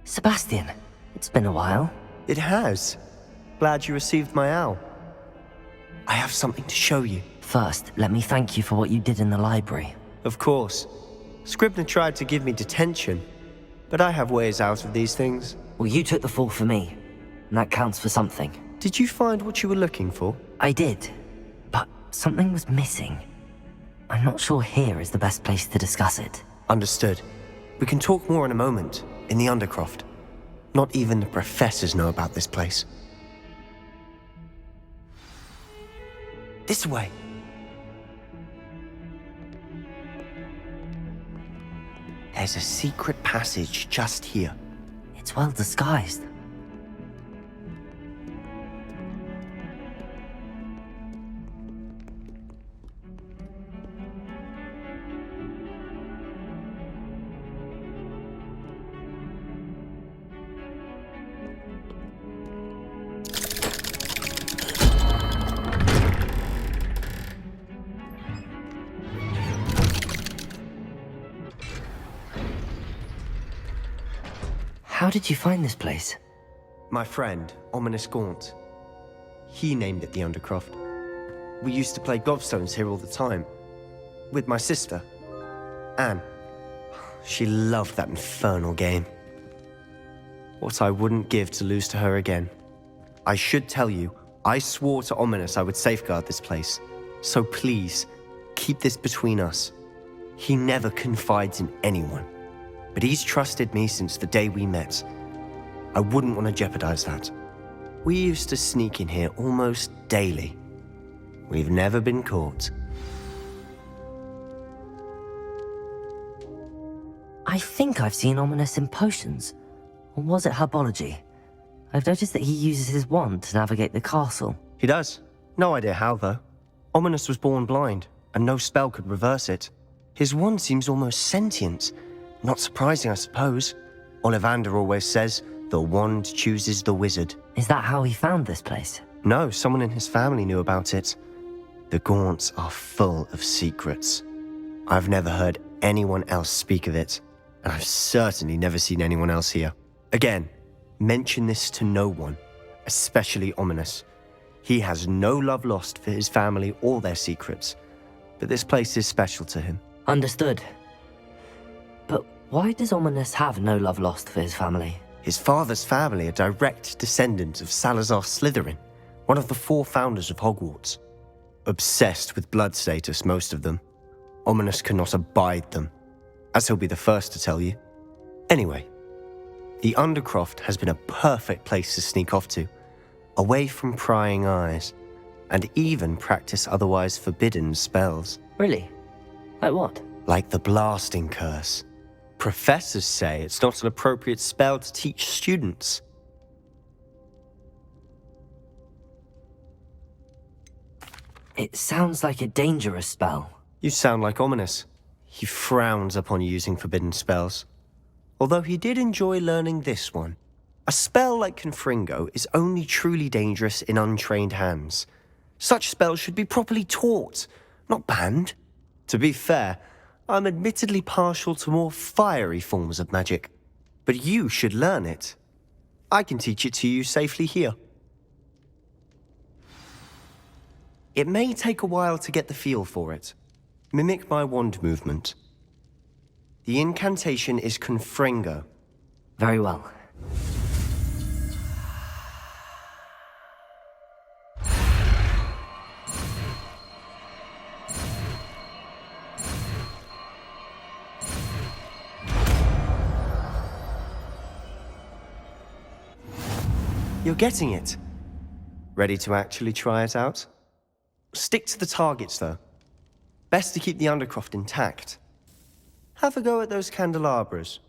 Sebastian, it's been a while. It has. Glad you received my owl. I have something to show you. First, let me thank you for what you did in the library. Of course. Scribner tried to give me detention, but I have ways out of these things. Well, you took the fall for me, and that counts for something. Did you find what you were looking for? I did, but something was missing. I'm not sure here is the best place to discuss it. Understood. We can talk more in a moment, in the Undercroft. Not even the professors know about this place. This way. There's a secret passage just here. It's well disguised. How did you find this place? My friend, Ominous Gaunt. He named it the Undercroft. We used to play gobstones here all the time. With my sister, Anne. She loved that infernal game. What I wouldn't give to lose to her again. I should tell you, I swore to Ominous I would safeguard this place. So please, keep this between us. He never confides in anyone. But he's trusted me since the day we met. I wouldn't want to jeopardize that. We used to sneak in here almost daily. We've never been caught. I think I've seen Ominous in potions. Or was it herbology? I've noticed that he uses his wand to navigate the castle. He does. No idea how, though. Ominous was born blind, and no spell could reverse it. His wand seems almost sentient. Not surprising, I suppose. Ollivander always says, the wand chooses the wizard. Is that how he found this place? No, someone in his family knew about it. The Gaunts are full of secrets. I've never heard anyone else speak of it, and I've certainly never seen anyone else here. Again, mention this to no one, especially Ominous. He has no love lost for his family or their secrets, but this place is special to him. Understood. But why does Ominous have no love lost for his family? His father's family are direct descendants of Salazar Slytherin, one of the 4 founders of Hogwarts. Obsessed with blood status, most of them. Ominous cannot abide them, as he'll be the first to tell you. Anyway, the Undercroft has been a perfect place to sneak off to, away from prying eyes, and even practice otherwise forbidden spells. Really? Like what? Like the blasting curse. Professors say it's not an appropriate spell to teach students. It sounds like a dangerous spell. You sound like Ominous. He frowns upon using forbidden spells. Although he did enjoy learning this one. A spell like Confringo is only truly dangerous in untrained hands. Such spells should be properly taught, not banned. To be fair, I'm admittedly partial to more fiery forms of magic. But you should learn it. I can teach it to you safely here. It may take a while to get the feel for it. Mimic my wand movement. The incantation is Confringo. Very well. You're getting it. Ready to actually try it out? Stick to the targets, though. Best to keep the Undercroft intact. Have a go at those candelabras.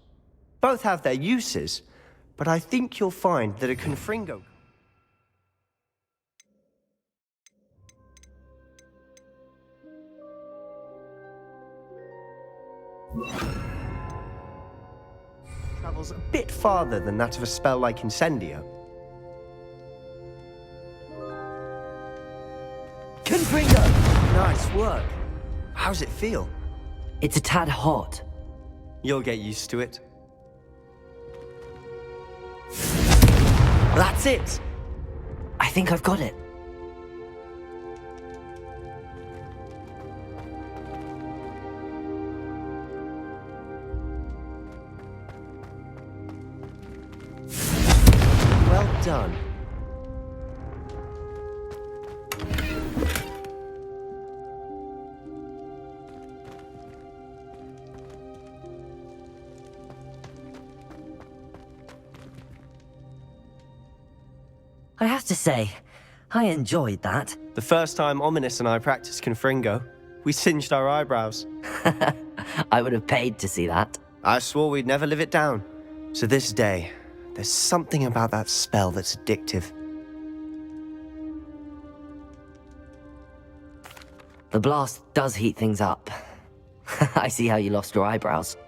Both have their uses, but I think you'll find that a Confringo... travels a bit farther than that of a spell like Incendio. Confringo! Nice work. How's it feel? It's a tad hot. You'll get used to it. That's it! I think I've got it. Well done. I have to say, I enjoyed that. The first time Ominous and I practiced Confringo, we singed our eyebrows. I would have paid to see that. I swore we'd never live it down. So this day, there's something about that spell that's addictive. The blast does heat things up. I see how you lost your eyebrows.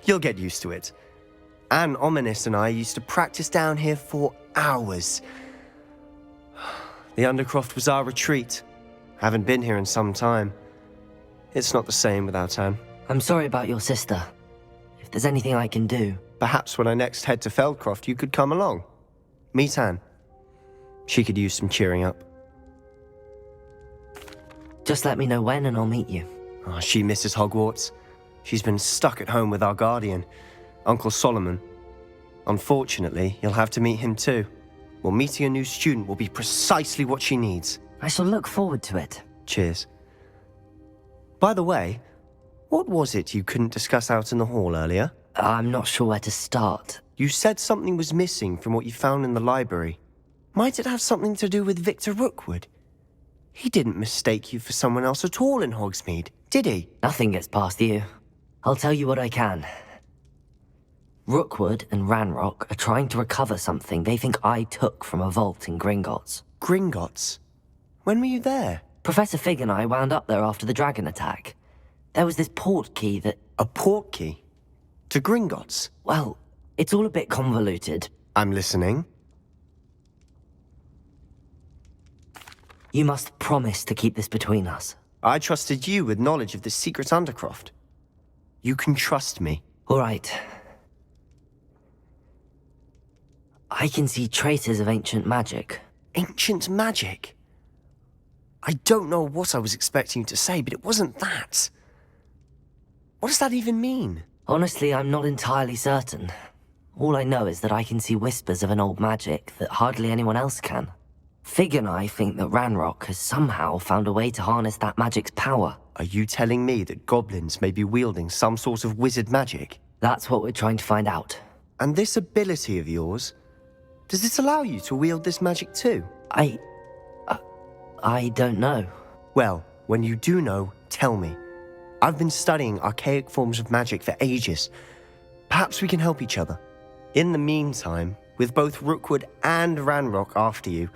You'll get used to it. Anne, Ominous and I used to practice down here for hours. The Undercroft was our retreat. Haven't been here in some time. It's not the same without Anne. I'm sorry about your sister. If there's anything I can do... Perhaps when I next head to Feldcroft, you could come along. Meet Anne. She could use some cheering up. Just let me know when and I'll meet you. Oh, she misses Hogwarts. She's been stuck at home with our guardian, Uncle Solomon. Unfortunately, you'll have to meet him too. Well, meeting a new student will be precisely what she needs. I shall look forward to it. Cheers. By the way, what was it you couldn't discuss out in the hall earlier? I'm not sure where to start. You said something was missing from what you found in the library. Might it have something to do with Victor Rookwood? He didn't mistake you for someone else at all in Hogsmeade, did he? Nothing gets past you. I'll tell you what I can. Rookwood and Ranrock are trying to recover something they think I took from a vault in Gringotts. Gringotts? When were you there? Professor Fig and I wound up there after the dragon attack. There was this port key that... A port key? To Gringotts? Well, it's all a bit convoluted. I'm listening. You must promise to keep this between us. I trusted you with knowledge of the secret Undercroft. You can trust me. All right. I can see traces of ancient magic. Ancient magic? I don't know what I was expecting you to say, but it wasn't that. What does that even mean? Honestly, I'm not entirely certain. All I know is that I can see whispers of an old magic that hardly anyone else can. Fig and I think that Ranrock has somehow found a way to harness that magic's power. Are you telling me that goblins may be wielding some sort of wizard magic? That's what we're trying to find out. And this ability of yours, does it allow you to wield this magic too? I don't know. Well, when you do know, tell me. I've been studying archaic forms of magic for ages. Perhaps we can help each other. In the meantime, with both Rookwood and Ranrock after you,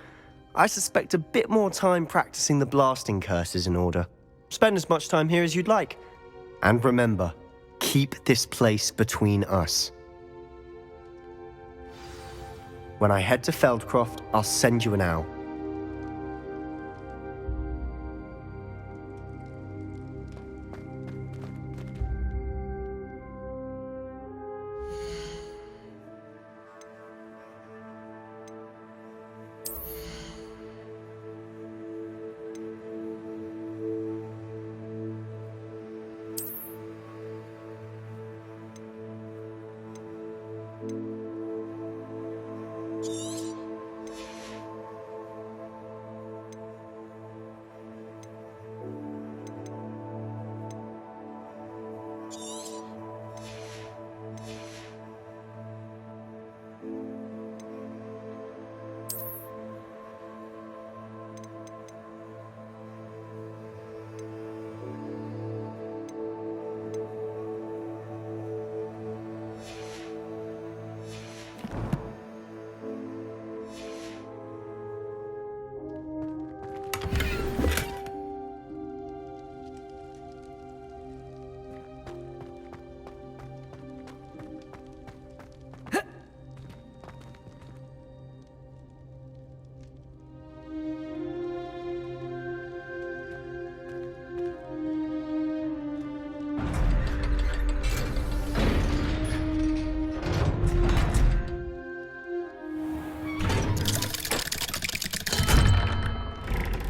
I suspect a bit more time practicing the blasting curse is in order. Spend as much time here as you'd like. And remember, keep this place between us. When I head to Feldcroft, I'll send you an owl.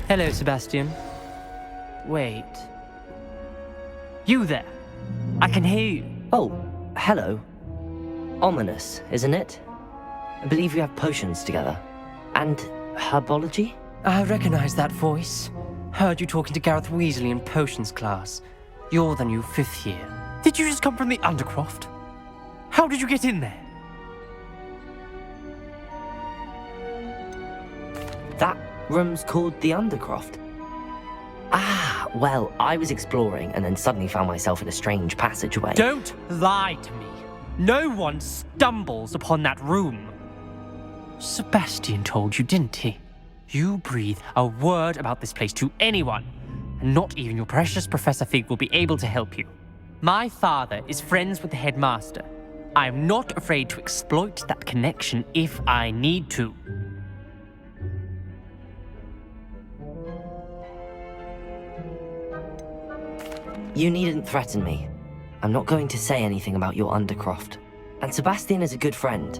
Hello, Sebastian. Wait. You there? I can hear you. Oh, hello. Ominous, isn't it? I believe you have potions together. And herbology? I recognize that voice. Heard you talking to Gareth Weasley in potions class. You're the new 5th year. Did you just come from the Undercroft? How did you get in there? That room's called the Undercroft. Ah, well, I was exploring and then suddenly found myself in a strange passageway. Don't lie to me. No one stumbles upon that room. Sebastian told you, didn't he? You breathe a word about this place to anyone, and not even your precious Professor Fig will be able to help you. My father is friends with the headmaster. I'm not afraid to exploit that connection if I need to. You needn't threaten me. I'm not going to say anything about your Undercroft. And Sebastian is a good friend.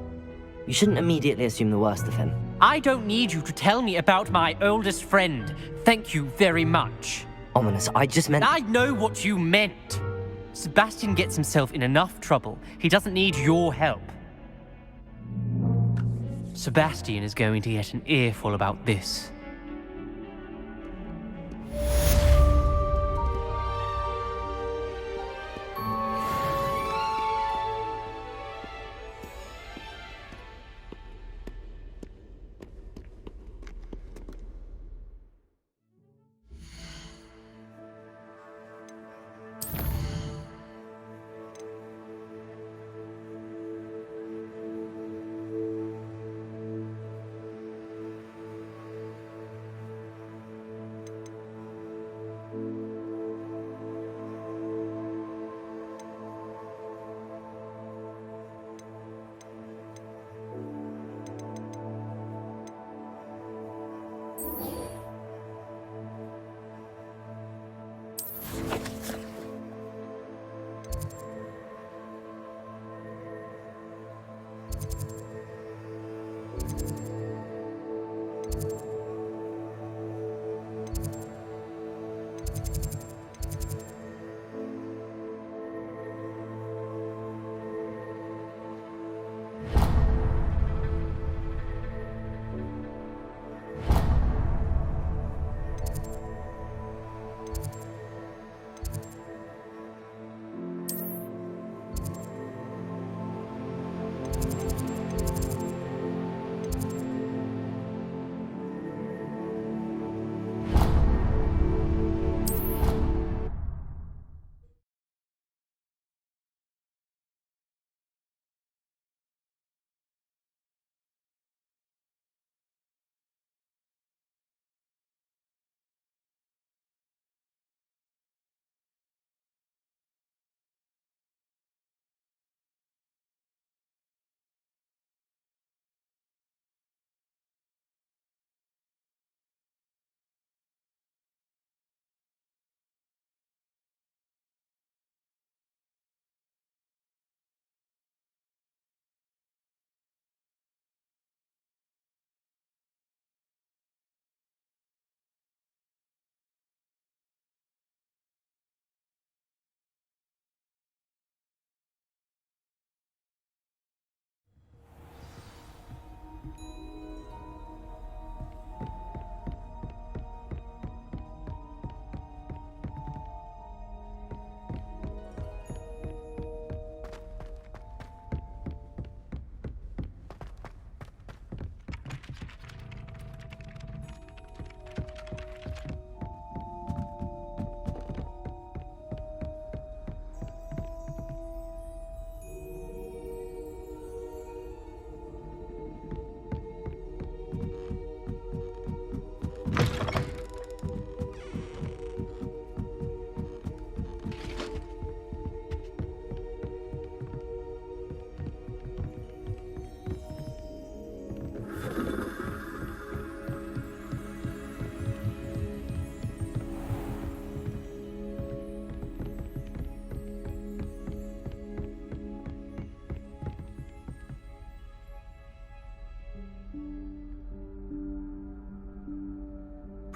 You shouldn't immediately assume the worst of him. I don't need you to tell me about my oldest friend. Thank you very much. Ominous, I just meant... I know what you meant. Sebastian gets himself in enough trouble. He doesn't need your help. Sebastian is going to get an earful about this.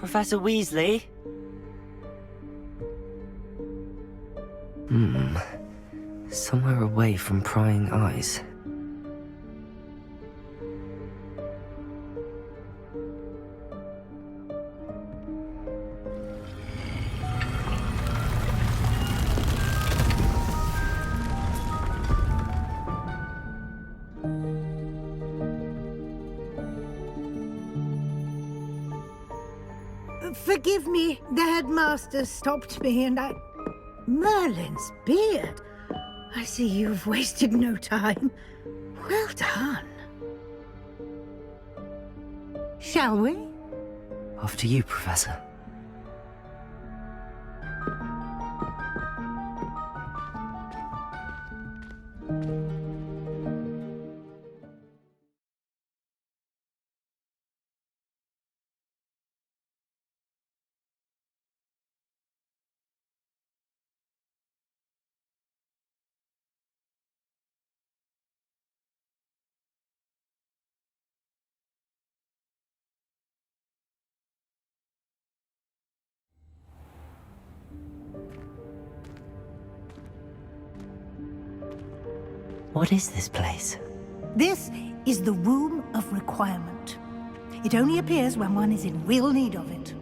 Professor Weasley? Somewhere away from prying eyes. Forgive me, the headmaster stopped me and I... Merlin's beard. I see you've wasted no time. Well done. Shall we? After you, Professor. What is this place? This is the Room of Requirement. It only appears when one is in real need of it.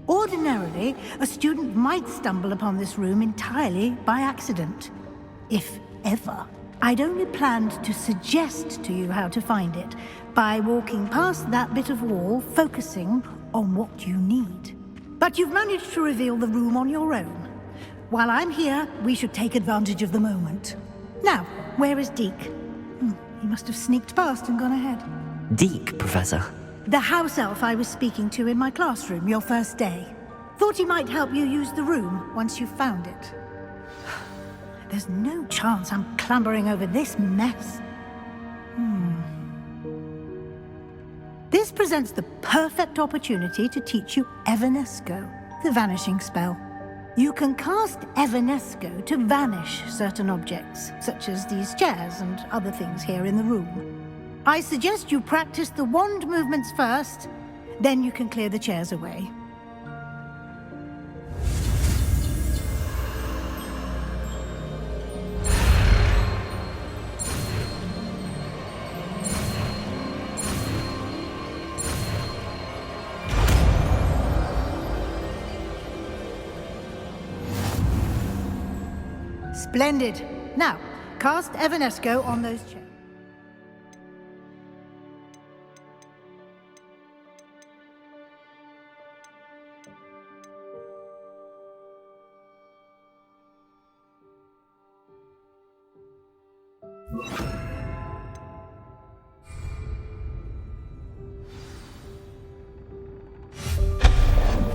Ordinarily, a student might stumble upon this room entirely by accident. If ever. I'd only planned to suggest to you how to find it by walking past that bit of wall, focusing on what you need. But you've managed to reveal the room on your own. While I'm here, we should take advantage of the moment. Now, where is Deke? He must have sneaked past and gone ahead. Deke, Professor. The house elf I was speaking to in my classroom your first day. Thought he might help you use the room once you found it. There's no chance I'm clambering over this mess. This presents the perfect opportunity to teach you Evanesco, the vanishing spell. You can cast Evanesco to vanish certain objects, such as these chairs and other things here in the room. I suggest you practice the wand movements first, then you can clear the chairs away. Splendid. Now, cast Evanesco on those chairs.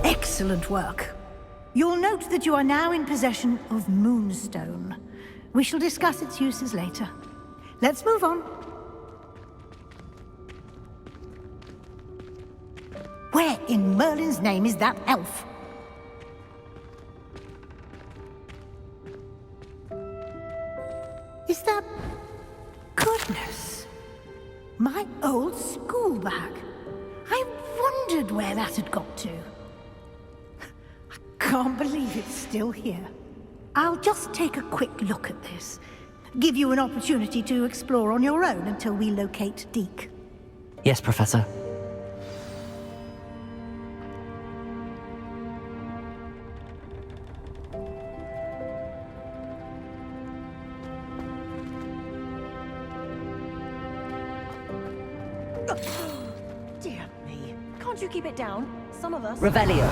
Excellent work. You'll note that you are now in possession of Moonstone. We shall discuss its uses later. Let's move on. Where in Merlin's name is that elf? Is that... Goodness! My old school bag. I wondered where that had got to. Can't believe it's still here. I'll just take a quick look at this. Give you an opportunity to explore on your own until we locate Deke. Yes, Professor. Dear me. Can't you keep it down? Some of us... Revelio.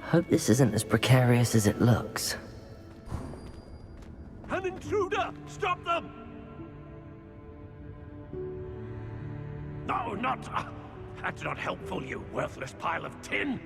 Hope this isn't as precarious as it looks. An intruder! Stop them! No, not... that's not helpful, you worthless pile of tin!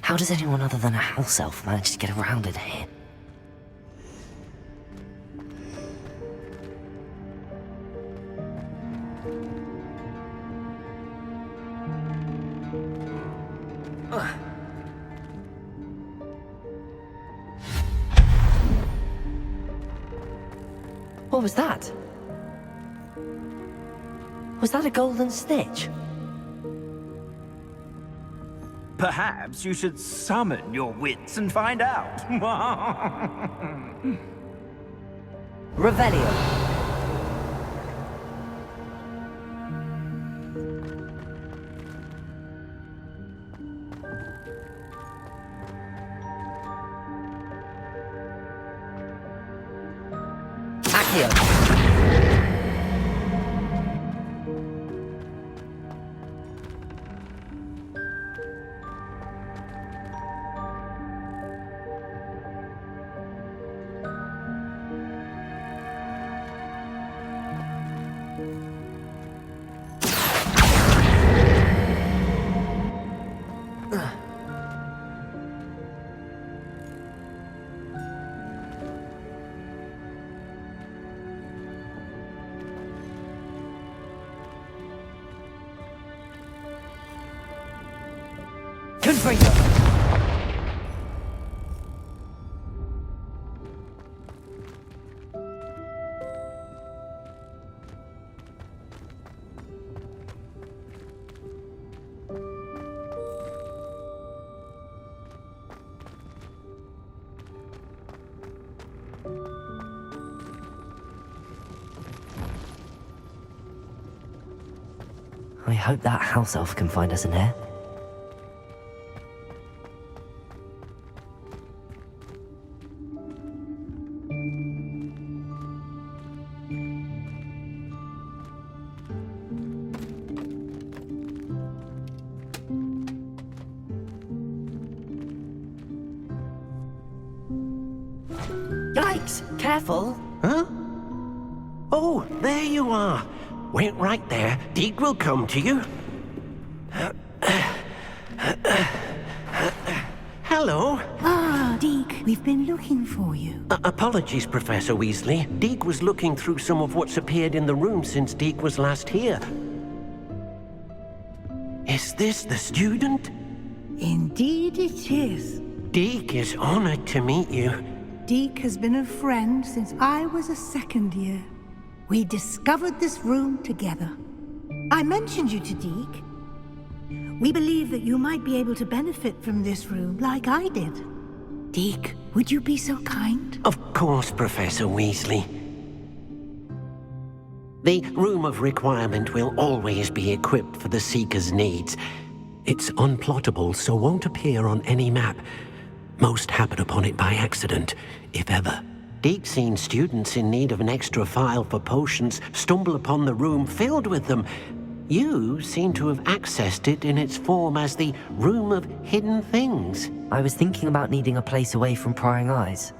How does anyone other than a house elf manage to get around in here? What was that? Was that a golden snitch? Perhaps you should summon your wits and find out. Revelio. Accio. Confringo. I hope that house elf can find us in here. Yikes! Careful! Huh? Oh, there you are. Wait right there. Deke will come to you. Hello. Ah, Deke, we've been looking for you. Apologies, Professor Weasley. Deke was looking through some of what's appeared in the room since Deke was last here. Is this the student? Indeed it is. Deke is honored to meet you. Deke has been a friend since I was a second year. We discovered this room together. I mentioned you to Deke. We believe that you might be able to benefit from this room like I did. Deke, would you be so kind? Of course, Professor Weasley. The Room of Requirement will always be equipped for the Seeker's needs. It's unplottable, so won't appear on any map. Most happen upon it by accident, if ever. Deke's seen students in need of an extra file for potions stumble upon the room filled with them. You seem to have accessed it in its form as the Room of Hidden Things. I was thinking about needing a place away from prying eyes.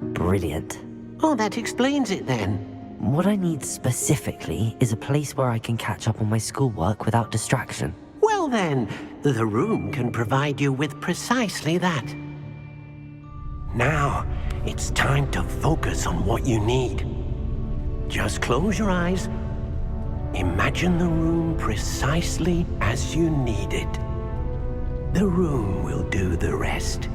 Brilliant. Oh, that explains it then. What I need specifically is a place where I can catch up on my schoolwork without distraction. Well then, the room can provide you with precisely that. Now, it's time to focus on what you need. Just close your eyes. Imagine the room precisely as you need it. The room will do the rest.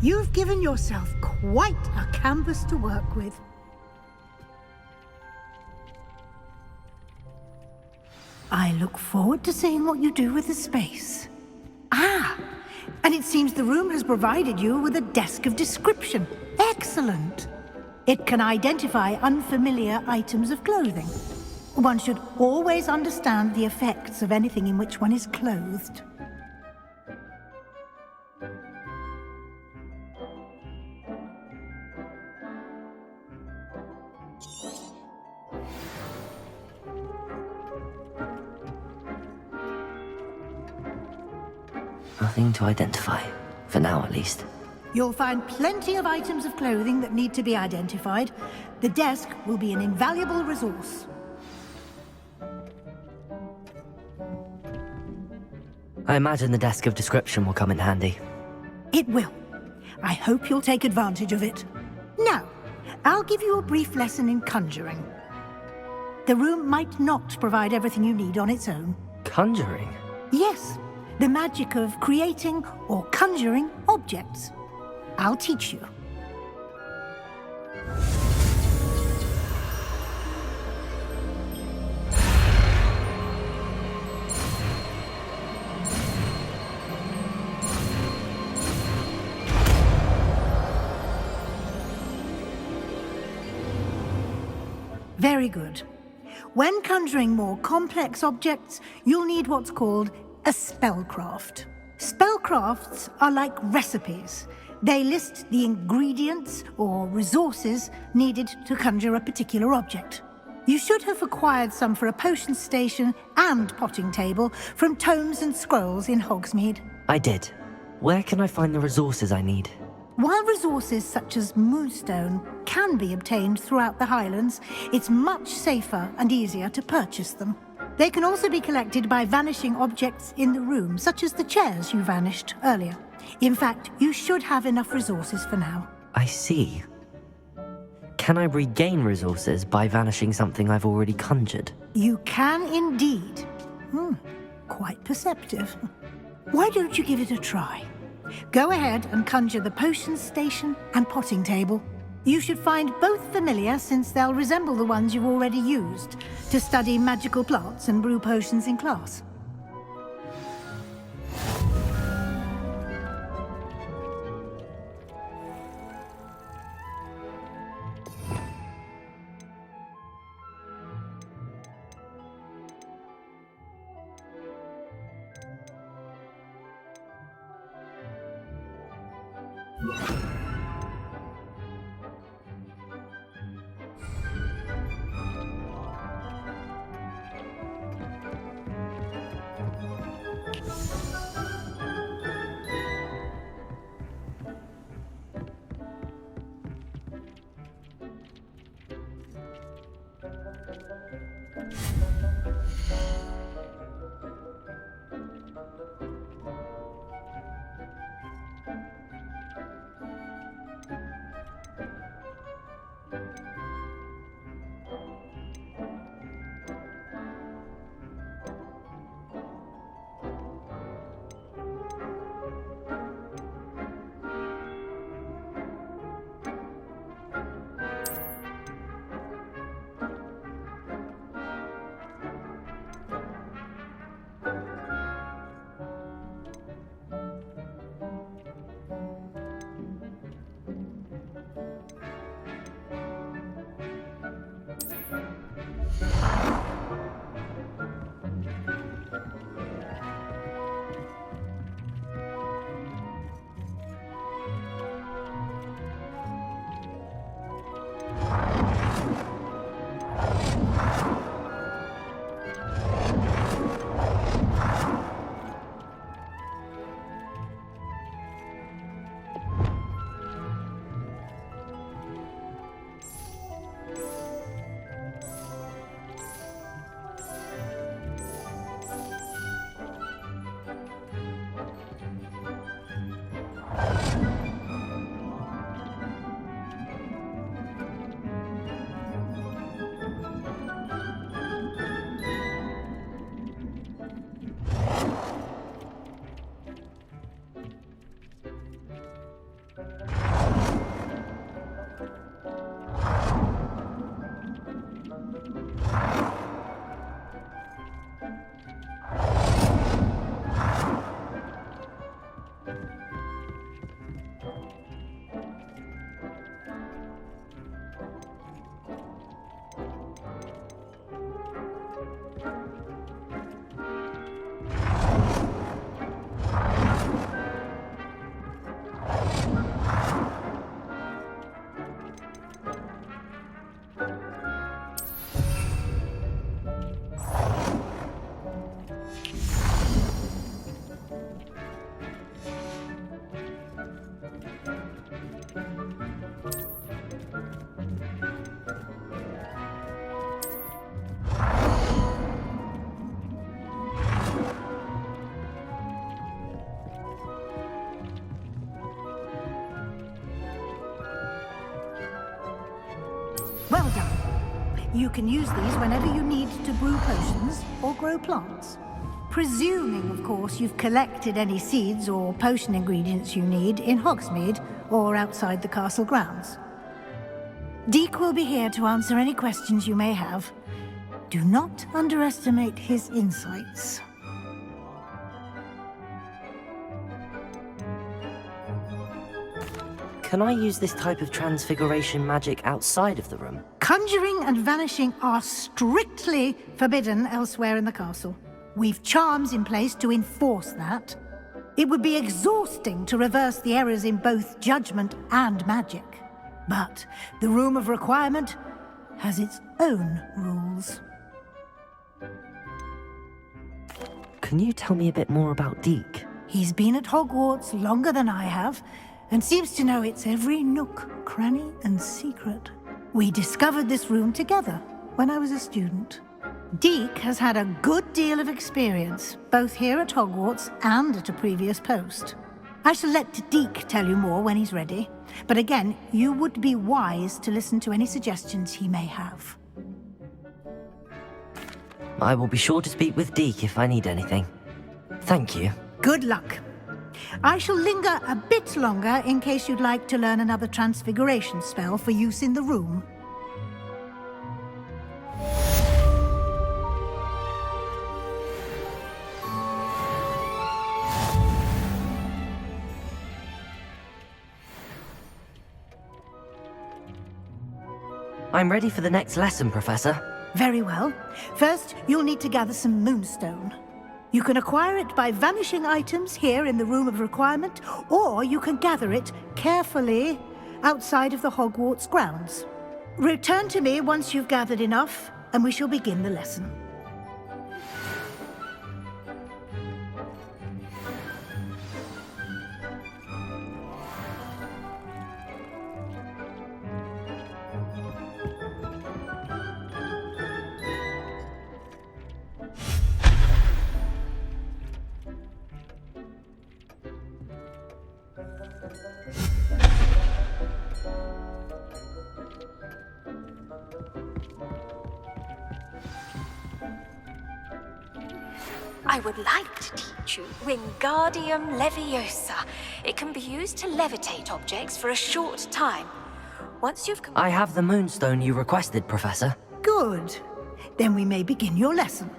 You've given yourself quite a canvas to work with. I look forward to seeing what you do with the space. Ah, and it seems the room has provided you with a desk of description. Excellent. It can identify unfamiliar items of clothing. One should always understand the effects of anything in which one is clothed. Nothing to identify. For now, at least. You'll find plenty of items of clothing that need to be identified. The desk will be an invaluable resource. I imagine the desk of description will come in handy. It will. I hope you'll take advantage of it. Now, I'll give you a brief lesson in conjuring. The room might not provide everything you need on its own. Conjuring? Yes, the magic of creating or conjuring objects. I'll teach you. Very good. When conjuring more complex objects, you'll need what's called a spellcraft. Spellcrafts are like recipes. They list the ingredients or resources needed to conjure a particular object. You should have acquired some for a potion station and potting table from tomes and scrolls in Hogsmeade. I did. Where can I find the resources I need? While resources such as moonstone can be obtained throughout the Highlands, it's much safer and easier to purchase them. They can also be collected by vanishing objects in the room, such as the chairs you vanished earlier. In fact, you should have enough resources for now. I see. Can I regain resources by vanishing something I've already conjured? You can indeed. Quite perceptive. Why don't you give it a try? Go ahead and conjure the potion station and potting table. You should find both familiar, since they'll resemble the ones you've already used to study magical plants and brew potions in class. Well done. You can use these whenever you need to brew potions or grow plants. Presuming, of course, you've collected any seeds or potion ingredients you need in Hogsmeade or outside the castle grounds. Deek will be here to answer any questions you may have. Do not underestimate his insights. Can I use this type of transfiguration magic outside of the room? Conjuring and vanishing are strictly forbidden elsewhere in the castle. We've charms in place to enforce that. It would be exhausting to reverse the errors in both judgment and magic. But the Room of Requirement has its own rules. Can you tell me a bit more about Deek? He's been at Hogwarts longer than I have, and seems to know its every nook, cranny, and secret. We discovered this room together when I was a student. Deek has had a good deal of experience, both here at Hogwarts and at a previous post. I shall let Deek tell you more when he's ready, but again, you would be wise to listen to any suggestions he may have. I will be sure to speak with Deek if I need anything. Thank you. Good luck. I shall linger a bit longer in case you'd like to learn another transfiguration spell for use in the room. I'm ready for the next lesson, Professor. Very well. First, you'll need to gather some moonstone. You can acquire it by vanishing items here in the Room of Requirement, or you can gather it carefully outside of the Hogwarts grounds. Return to me once you've gathered enough, and we shall begin the lesson. I would like to teach you Wingardium Leviosa. It can be used to levitate objects for a short time. Once you've I have the moonstone you requested, Professor. Good. Then we may begin your lesson.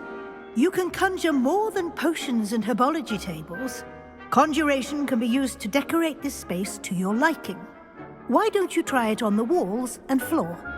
You can conjure more than potions and herbology tables. Conjuration can be used to decorate this space to your liking. Why don't you try it on the walls and floor?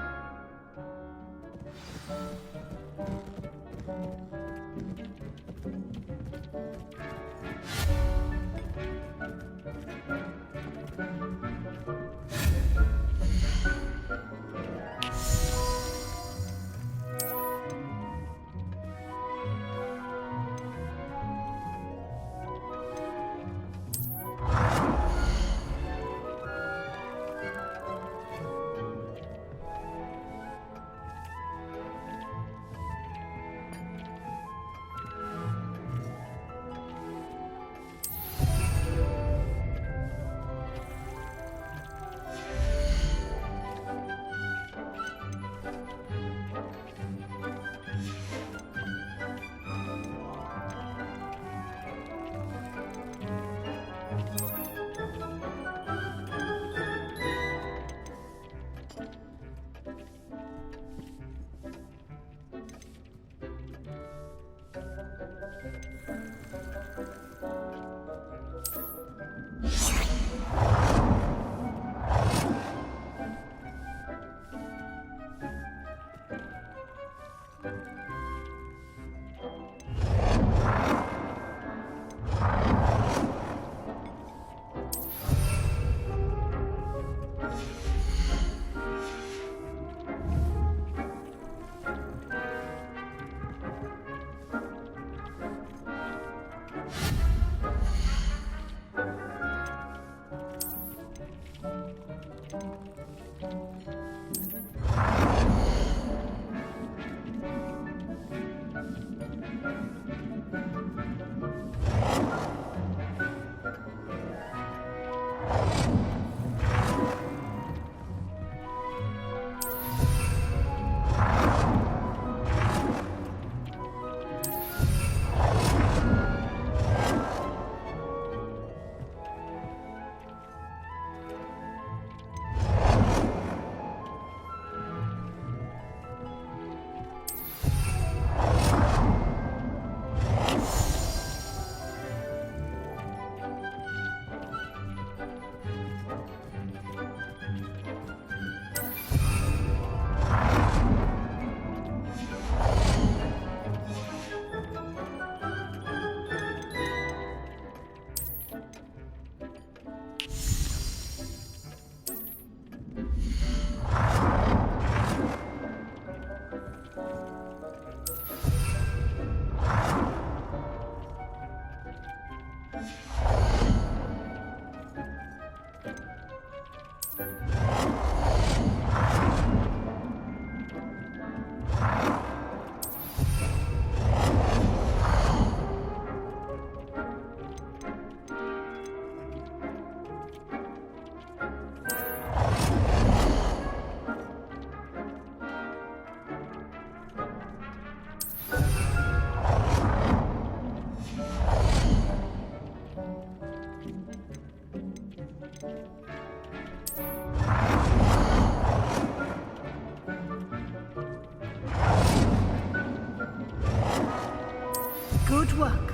Good work.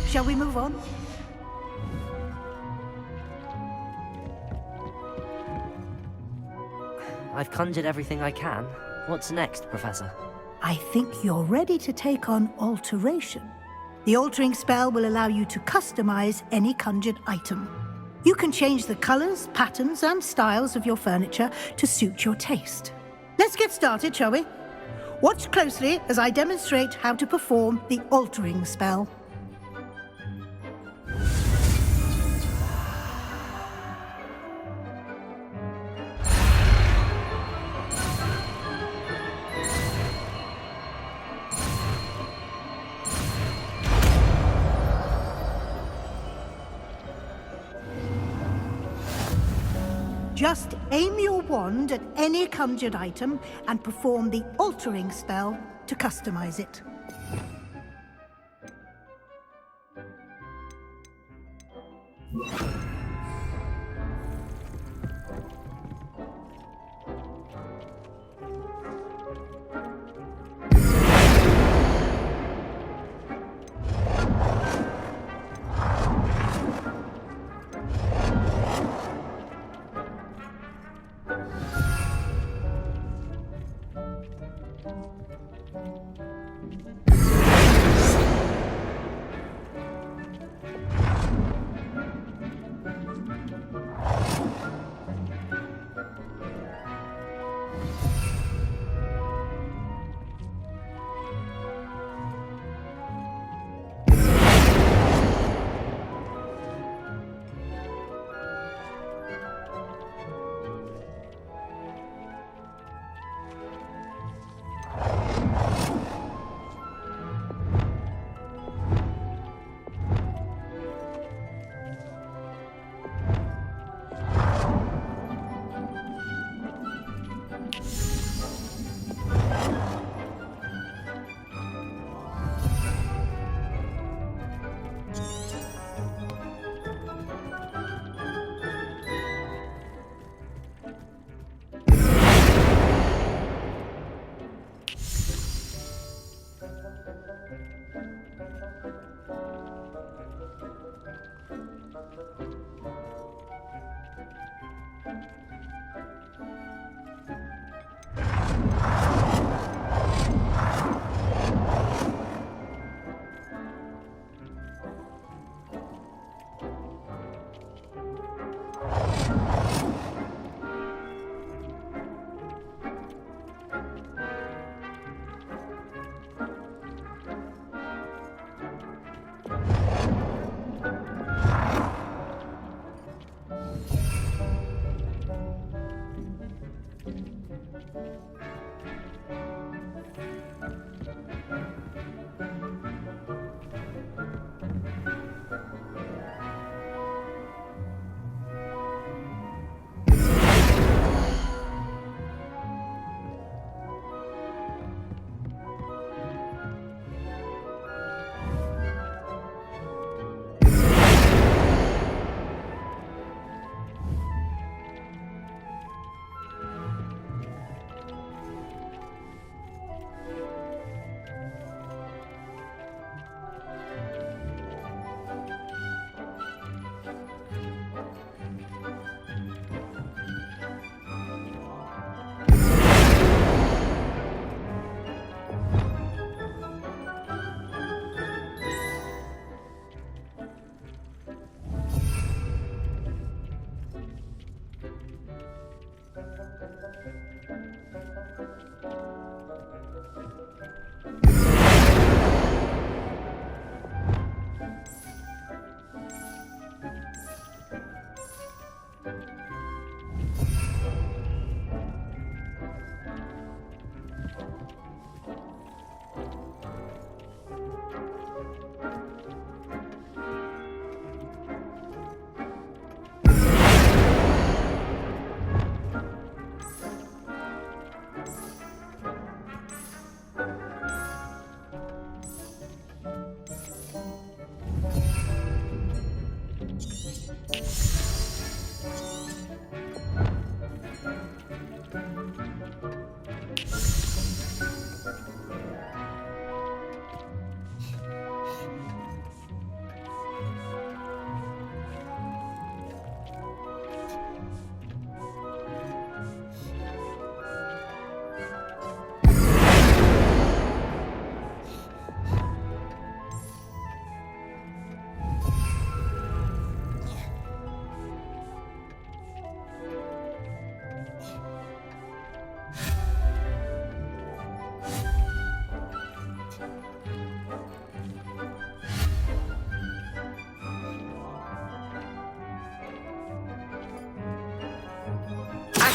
Shall we move on? I've conjured everything I can. What's next, Professor? I think you're ready to take on alteration. The altering spell will allow you to customize any conjured item. You can change the colors, patterns, and styles of your furniture to suit your taste. Let's get started, shall we? Watch closely as I demonstrate how to perform the altering spell. Just aim your wand at any conjured item and perform the altering spell to customize it.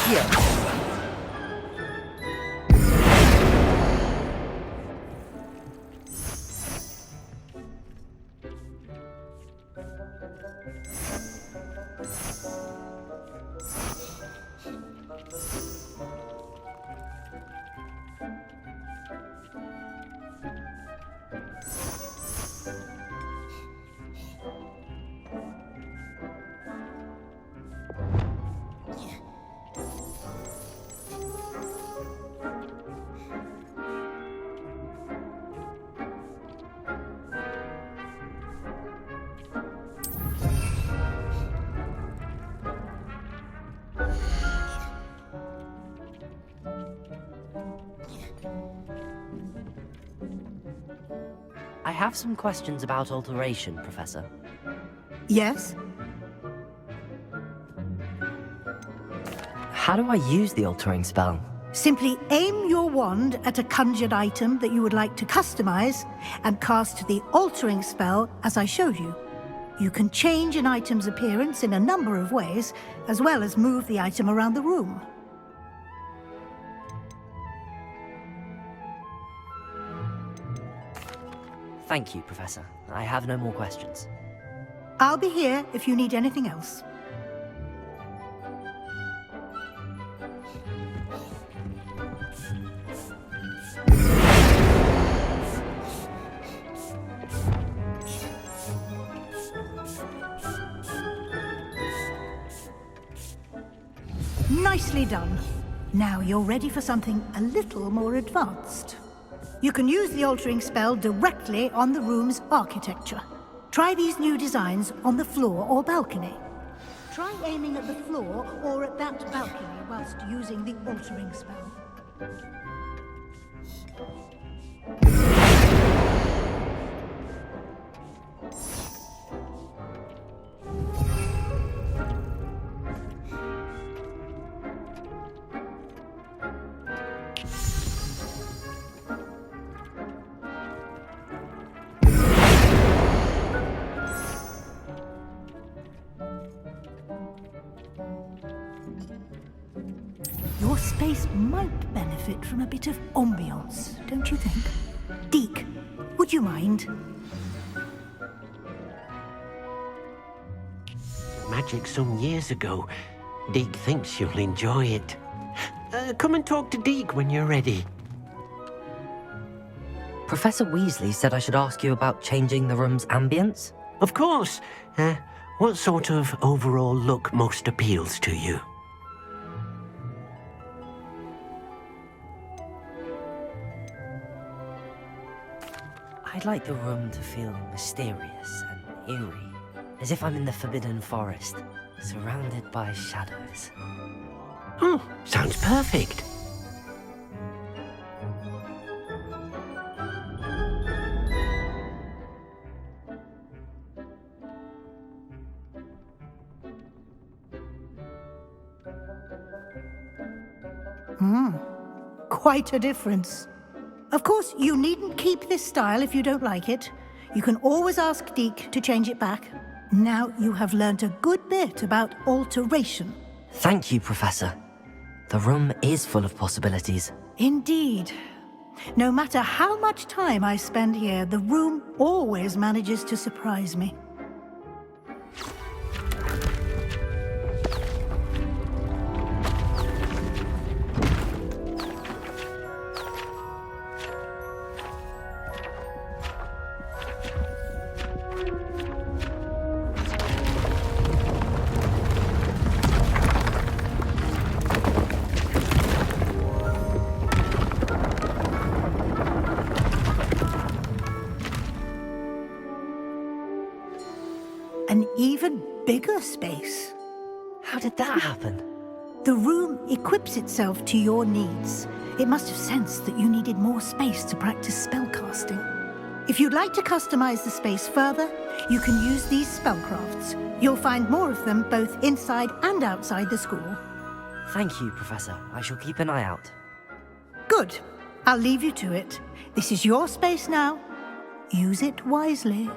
Here. I have some questions about alteration, Professor. Yes? How do I use the altering spell? Simply aim your wand at a conjured item that you would like to customize and cast the altering spell as I showed you. You can change an item's appearance in a number of ways, as well as move the item around the room. Thank you, Professor. I have no more questions. I'll be here if you need anything else. Nicely done. Now you're ready for something a little more advanced. You can use the altering spell directly on the room's architecture. Try these new designs on the floor or balcony. Try aiming at the floor or at that balcony whilst using the altering spell. Your space might benefit from a bit of ambiance, don't you think? Deke, would you mind? Magic some years ago. Deke thinks you'll enjoy it. Come and talk to Deke when you're ready. Professor Weasley said I should ask you about changing the room's ambience? Of course. What sort of overall look most appeals to you? I'd like the room to feel mysterious and eerie, as if I'm in the Forbidden Forest, surrounded by shadows. Oh, sounds perfect. Quite a difference. Of course, you needn't keep this style if you don't like it. You can always ask Deke to change it back. Now you have learnt a good bit about alteration. Thank you, Professor. The room is full of possibilities. Indeed. No matter how much time I spend here, the room always manages to surprise me. An even bigger space. How did that happen? The room equips itself to your needs. It must have sensed that you needed more space to practice spellcasting. If you'd like to customize the space further, you can use these spellcrafts. You'll find more of them both inside and outside the school. Thank you, Professor. I shall keep an eye out. Good. I'll leave you to it. This is your space now. Use it wisely.